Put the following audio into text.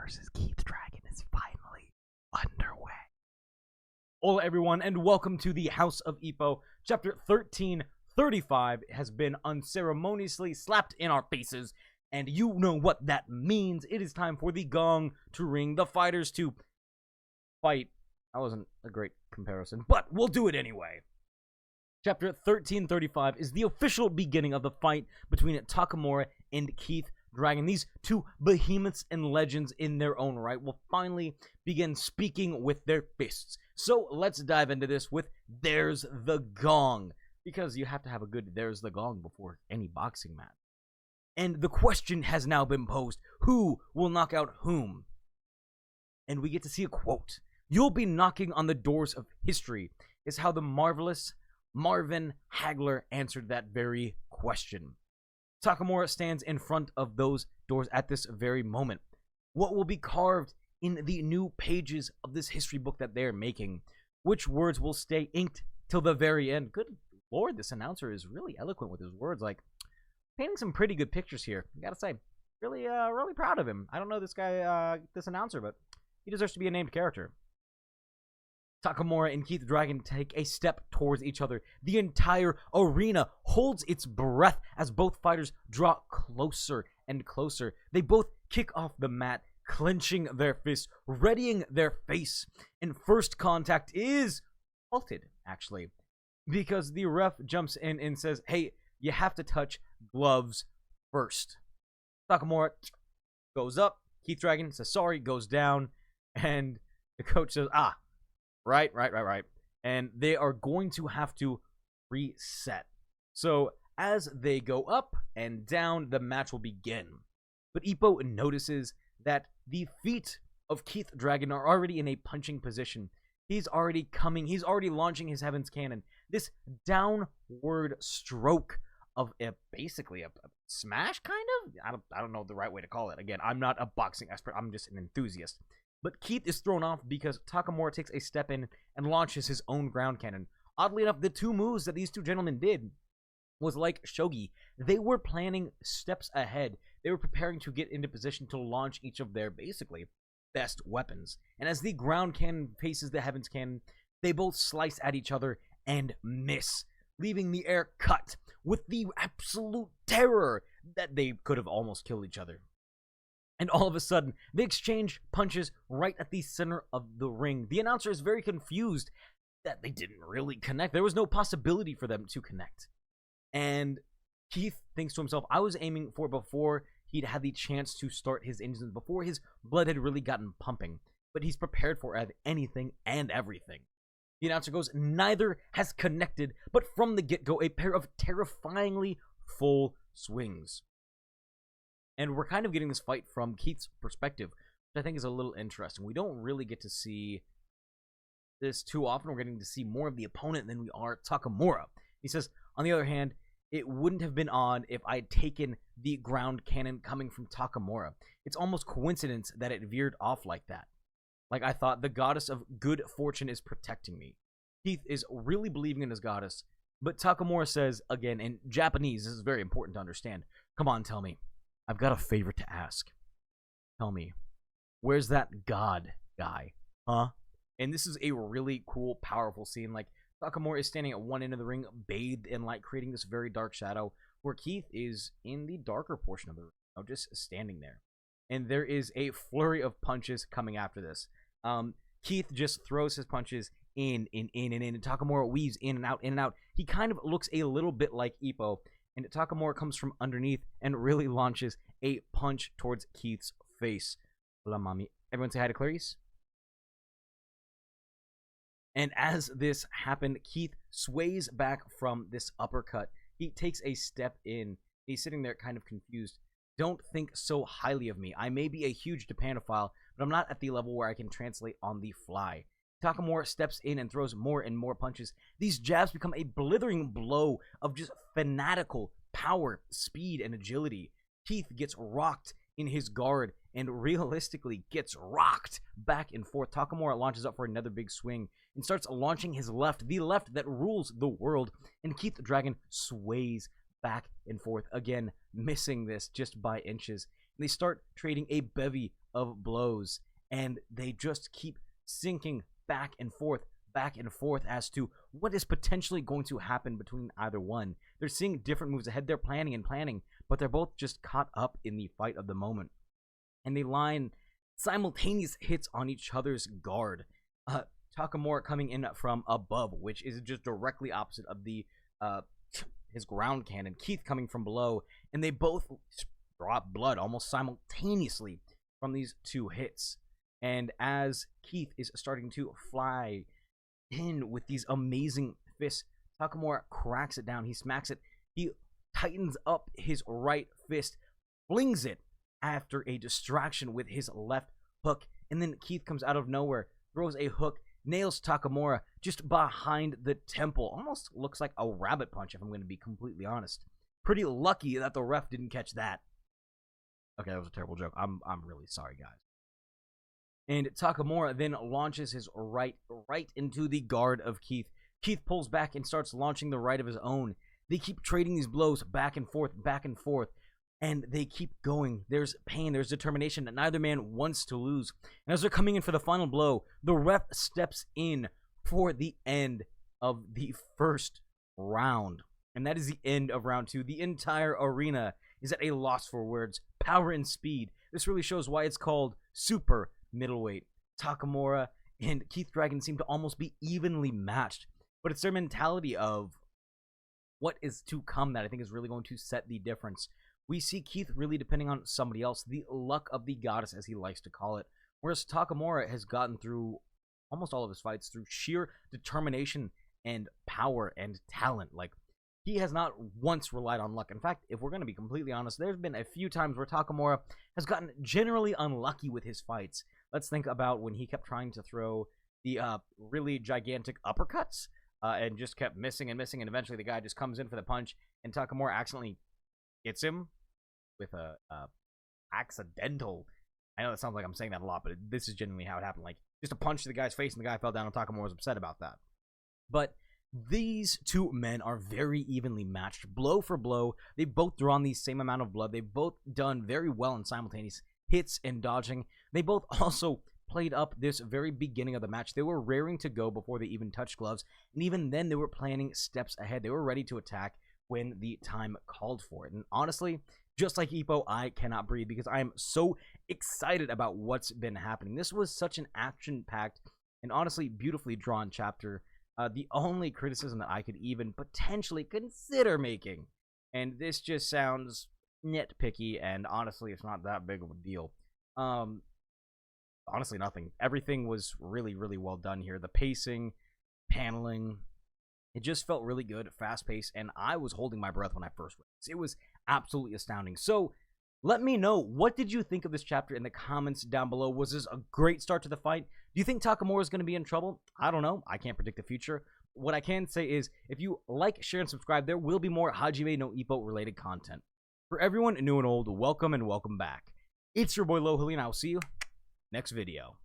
versus Keith Dragon is finally underway. Hola everyone, and welcome to the House of Ippo. Chapter 1335 has been unceremoniously slapped in our faces, and you know what that means. It is time for the gong to ring, the fighters to fight. That wasn't a great comparison, but we'll do it anyway. Chapter 1335 is the official beginning of the fight between Takamura and Keith Dragon. These two behemoths and legends in their own right will finally begin speaking with their fists. So let's dive into this with There's the Gong, because you have to have a good There's the Gong before any boxing match. And the question has now been posed, who will knock out whom? And we get to see a quote. "You'll be knocking on the doors of history," is how the marvelous Marvin Hagler answered that very question. Takamura stands in front of those doors at this very moment. What will be carved in the new pages of this history book that they're making? Which words will stay inked till the very end? Good lord, this announcer is really eloquent with his words, like painting some pretty good pictures here. I gotta say, really proud of him. I don't know this guy, this announcer, but he deserves to be a named character. Takamura and Keith Dragon take a step towards each other. The entire arena holds its breath as both fighters draw closer and closer. They both kick off the mat, clenching their fists, readying their face. And first contact is halted, actually, because the ref jumps in and says, "Hey, you have to touch gloves first." Takamura goes up. Keith Dragon says sorry, goes down, and the coach says, Right. And they are going to have to reset. So as they go up and down, the match will begin. But Ippo notices that the feet of Keith Dragon are already in a punching position. He's already launching his Heaven's Cannon. This downward stroke of basically a smash, kind of? I don't know the right way to call it. Again, I'm not a boxing expert. I'm just an enthusiast. But Keith is thrown off because Takamura takes a step in and launches his own ground cannon. Oddly enough, the two moves that these two gentlemen did was like shogi. They were planning steps ahead. They were preparing to get into position to launch each of their, basically, best weapons. And as the ground cannon faces the Heaven's Cannon, they both slice at each other and miss, leaving the air cut with the absolute terror that they could have almost killed each other. And all of a sudden, they exchange punches right at the center of the ring. The announcer is very confused that they didn't really connect. There was no possibility for them to connect. And Keith thinks to himself, I was aiming for before he'd had the chance to start his engines, before his blood had really gotten pumping. But he's prepared for anything and everything. The announcer goes, neither has connected, but from the get-go, a pair of terrifyingly full swings. And we're kind of getting this fight from Keith's perspective, which I think is a little interesting. We don't really get to see this too often. We're getting to see more of the opponent than we are Takamura. He says, on the other hand, it wouldn't have been odd if I'd taken the ground cannon coming from Takamura. It's almost coincidence that it veered off like that. Like I thought the goddess of good fortune is protecting me. Keith is really believing in his goddess, but Takamura says, again, in Japanese, this is very important to understand, come on, tell me. I've got a favor to ask. Tell me, where's that god guy? Huh? And this is a really cool, powerful scene. Like, Takamura is standing at one end of the ring, bathed in light, creating this very dark shadow, where Keith is in the darker portion of the ring, just standing there. And there is a flurry of punches coming after this. Keith just throws his punches in, and Takamura weaves in and out, in and out. He kind of looks a little bit like Ippo. And Takamura comes from underneath and really launches a punch towards Keith's face. Hola, mommy. Everyone say hi to Clarice. And as this happened, Keith sways back from this uppercut. He takes a step in. He's sitting there kind of confused. Don't think so highly of me. I may be a huge Japanophile, but I'm not at the level where I can translate on the fly. Takamura steps in and throws more and more punches. These jabs become a blithering blow of just fanatical power, speed, and agility. Keith gets rocked in his guard and realistically gets rocked back and forth. Takamura launches up for another big swing and starts launching his left, the left that rules the world, and Keith Dragon sways back and forth, again, missing this just by inches. And they start trading a bevy of blows, and they just keep sinking back and forth as to what is potentially going to happen between either one. They're seeing different moves ahead. They're planning, but they're both just caught up in the fight of the moment. And they line simultaneous hits on each other's guard. Takamura coming in from above, which is just directly opposite of the his ground cannon. Keith coming from below, and they both drop blood almost simultaneously from these two hits. And as Keith is starting to fly in with these amazing fists, Takamura cracks it down. He smacks it. He tightens up his right fist, flings it after a distraction with his left hook, and then Keith comes out of nowhere, throws a hook, nails Takamura just behind the temple. Almost looks like a rabbit punch, if I'm going to be completely honest. Pretty lucky that the ref didn't catch that. Okay, that was a terrible joke. I'm really sorry, guys. And Takamura then launches his right into the guard of Keith. Keith pulls back and starts launching the right of his own. They keep trading these blows back and forth, and they keep going. There's pain, there's determination that neither man wants to lose. And as they're coming in for the final blow, the ref steps in for the end of the first round. And that is the end of round 2. The entire arena is at a loss for words. Power and speed. This really shows why it's called super middleweight. Takamura and Keith Dragon seem to almost be evenly matched, but it's their mentality of what is to come that I think is really going to set the difference. We see Keith really depending on somebody else, the luck of the goddess, as he likes to call it, whereas Takamura has gotten through almost all of his fights through sheer determination and power and talent. Like, he has not once relied on luck. In fact, if we're going to be completely honest, there's been a few times where Takamura has gotten generally unlucky with his fights. Let's think about when he kept trying to throw the really gigantic uppercuts and just kept missing, and eventually the guy just comes in for the punch, and Takamura accidentally hits him with a accidental. I know that sounds like I'm saying that a lot, but this is genuinely how it happened. Like, just a punch to the guy's face, and the guy fell down, and Takamura was upset about that. But these two men are very evenly matched, blow for blow. They've both drawn the same amount of blood. They've both done very well in simultaneous hits and dodging. They both also played up this very beginning of the match. They were raring to go before they even touched gloves, and even then they were planning steps ahead. They were ready to attack when the time called for it. And honestly, just like Ippo, I cannot breathe because I am so excited about what's been happening. This was such an action-packed and honestly beautifully drawn chapter. The only criticism that I could even potentially consider making, and this just sounds nitpicky, and honestly, it's not that big of a deal. Honestly, nothing. Everything was really, really well done here. The pacing, paneling, it just felt really good, fast-paced, and I was holding my breath when I first read this. It was absolutely astounding. So, let me know, what did you think of this chapter in the comments down below? Was this a great start to the fight? Do you think Takamura is going to be in trouble? I don't know. I can't predict the future. What I can say is, if you like, share, and subscribe, there will be more Hajime no Ippo related content. For everyone new and old, welcome and welcome back. It's your boy Lohili, and I'll see you next video.